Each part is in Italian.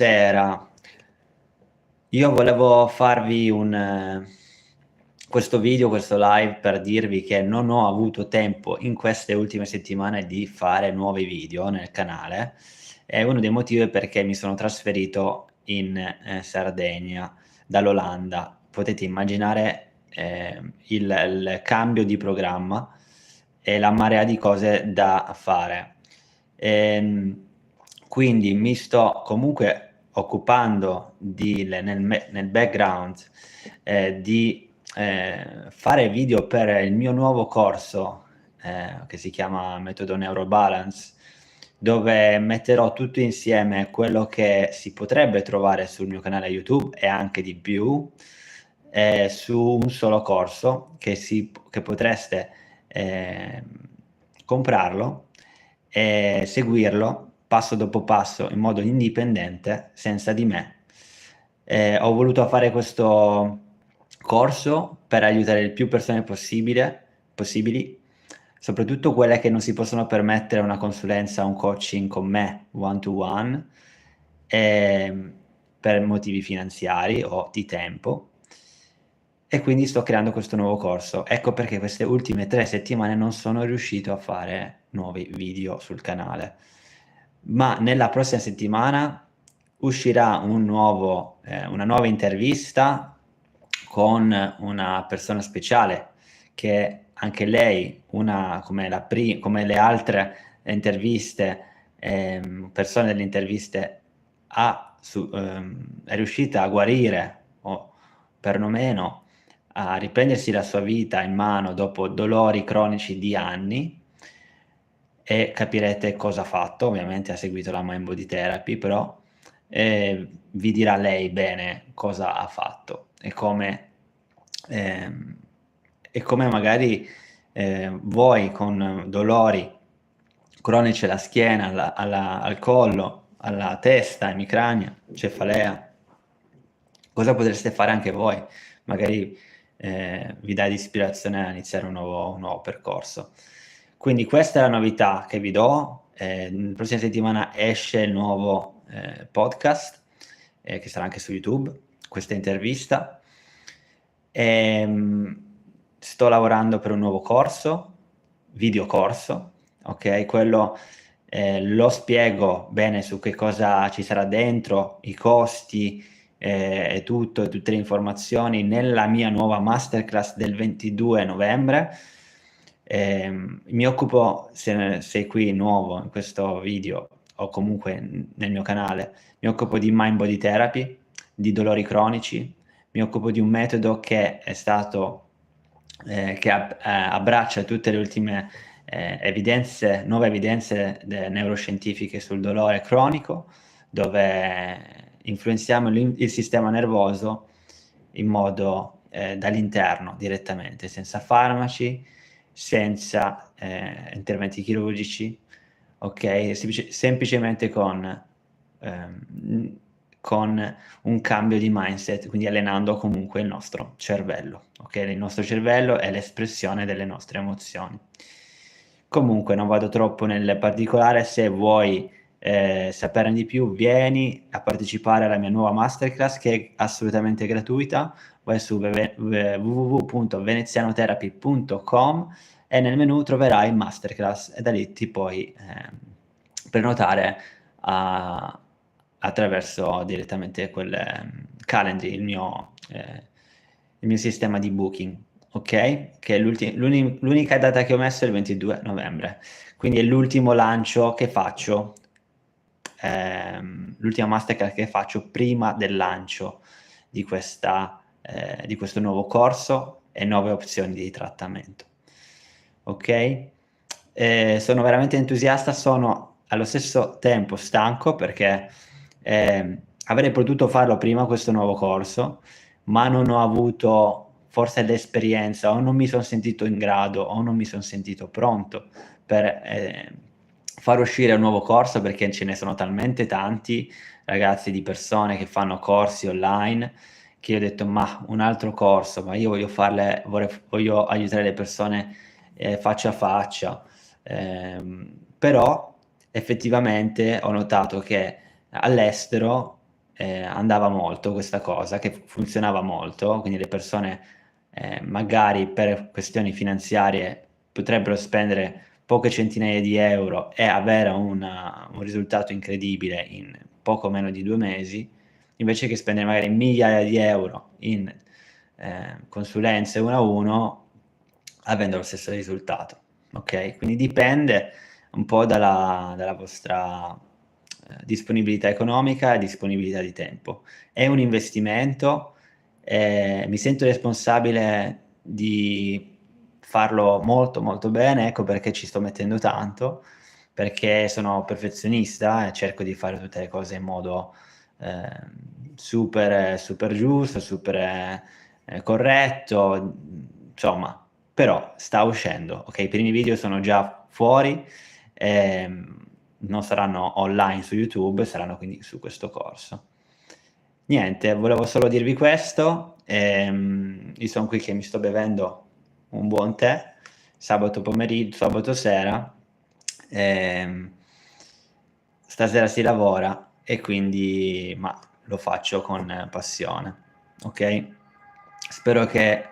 Buonasera. Io volevo farvi questo video, questo live per dirvi che non ho avuto tempo in queste ultime settimane di fare nuovi video nel canale, e uno dei motivi è perché mi sono trasferito in Sardegna dall'Olanda. Potete immaginare il cambio di programma e la marea di cose da fare. Ehm, quindi mi sto comunque occupando nel background di fare video per il mio nuovo corso che si chiama Metodo Neurobalance, dove metterò tutto insieme quello che si potrebbe trovare sul mio canale YouTube e anche di più, su un solo corso che potreste comprarlo e seguirlo passo dopo passo in modo indipendente senza di me. Ho voluto fare questo corso per aiutare il più persone possibili, soprattutto quelle che non si possono permettere una consulenza, un coaching con me one to one, per motivi finanziari o di tempo. E quindi sto creando questo nuovo corso. Ecco perché queste ultime 3 settimane non sono riuscito a fare nuovi video sul canale. Ma nella prossima settimana uscirà una nuova intervista con una persona speciale, che anche lei, come le altre interviste, persone delle interviste, è riuscita a guarire, o perlomeno a riprendersi la sua vita in mano dopo dolori cronici di anni, e capirete cosa ha fatto. Ovviamente ha seguito la Mind Body Therapy, però vi dirà lei bene cosa ha fatto e come magari voi con dolori cronici alla schiena, al collo, alla testa, emicrania, cefalea, cosa potreste fare anche voi. Magari vi dà di ispirazione a iniziare un nuovo percorso. Quindi questa è la novità che vi do. La prossima settimana esce il nuovo podcast, che sarà anche su YouTube, questa intervista. Sto lavorando per un nuovo corso, videocorso, ok? Quello lo spiego bene su che cosa ci sarà dentro, i costi e tutte le informazioni nella mia nuova masterclass del 22 novembre. Mi occupo, se sei qui nuovo in questo video o comunque nel mio canale, mi occupo di Mind Body Therapy, di dolori cronici, mi occupo di un metodo che è stato che abbraccia tutte le ultime nuove evidenze neuroscientifiche sul dolore cronico, dove influenziamo il sistema nervoso in modo dall'interno direttamente, senza farmaci, senza interventi chirurgici, ok? Semplicemente con un cambio di mindset, quindi allenando comunque il nostro cervello, ok? Il nostro cervello è l'espressione delle nostre emozioni. Comunque non vado troppo nel particolare. Se vuoi saperne di più, vieni a partecipare alla mia nuova masterclass, che è assolutamente gratuita. Vai su www.venezianotherapy.com e nel menu troverai masterclass, e da lì ti puoi prenotare attraverso direttamente quel Calendly, il mio sistema di booking, ok? Che è l'unica data che ho messo è il 22 novembre, quindi è l'ultimo lancio che faccio, l'ultima masterclass che faccio prima del lancio di questo nuovo corso e nuove opzioni di trattamento, ok? Sono veramente entusiasta, sono allo stesso tempo stanco perché avrei potuto farlo prima questo nuovo corso, ma non ho avuto forse l'esperienza, o non mi son sentito in grado, o non mi son sentito pronto per far uscire un nuovo corso, perché ce ne sono talmente tanti, ragazzi, di persone che fanno corsi online, che io ho detto: "Mah, un altro corso, ma io voglio aiutare le persone faccia a faccia". Però effettivamente ho notato che all'estero andava molto questa cosa, che funzionava molto, quindi le persone magari per questioni finanziarie potrebbero spendere poche centinaia di euro e avere un risultato incredibile in poco meno di 2 mesi, invece che spendere magari migliaia di euro in consulenze 1 a 1 avendo lo stesso risultato, okay? Quindi dipende un po' dalla vostra disponibilità economica e disponibilità di tempo. È un investimento, mi sento responsabile di farlo molto, molto bene, ecco perché ci sto mettendo tanto, perché sono perfezionista e cerco di fare tutte le cose in modo, super giusto, super, corretto, insomma, però sta uscendo, okay, i primi video sono già fuori, non saranno online su YouTube, saranno quindi su questo corso. Niente, volevo solo dirvi questo, io son qui che mi sto bevendo un buon tè, sabato sera, ehm, stasera si lavora e quindi lo faccio con passione, okay? Spero che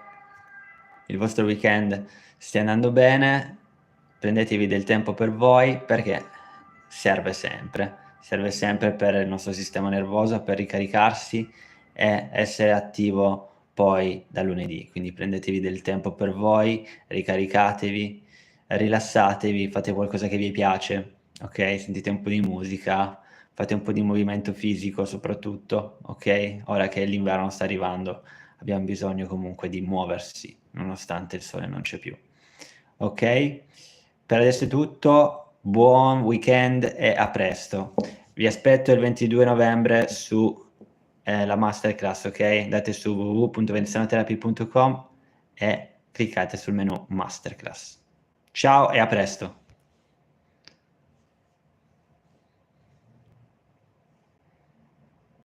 il vostro weekend stia andando bene, prendetevi del tempo per voi perché serve sempre per il nostro sistema nervoso, per ricaricarsi e essere attivo poi dal lunedì. Quindi prendetevi del tempo per voi, ricaricatevi, rilassatevi, fate qualcosa che vi piace, okay, sentite un po' di musica, fate un po' di movimento fisico soprattutto, okay, ora che l'inverno sta arrivando abbiam bisogno comunque di muoversi, nonostante il sole non c'è più. Okay? Per adesso è tutto, buon weekend e a presto. Vi aspetto il 22 novembre su, la masterclass, okay? Andate su www.venezianotherapy.com e cliccate sul menu masterclass. Ciao e a presto.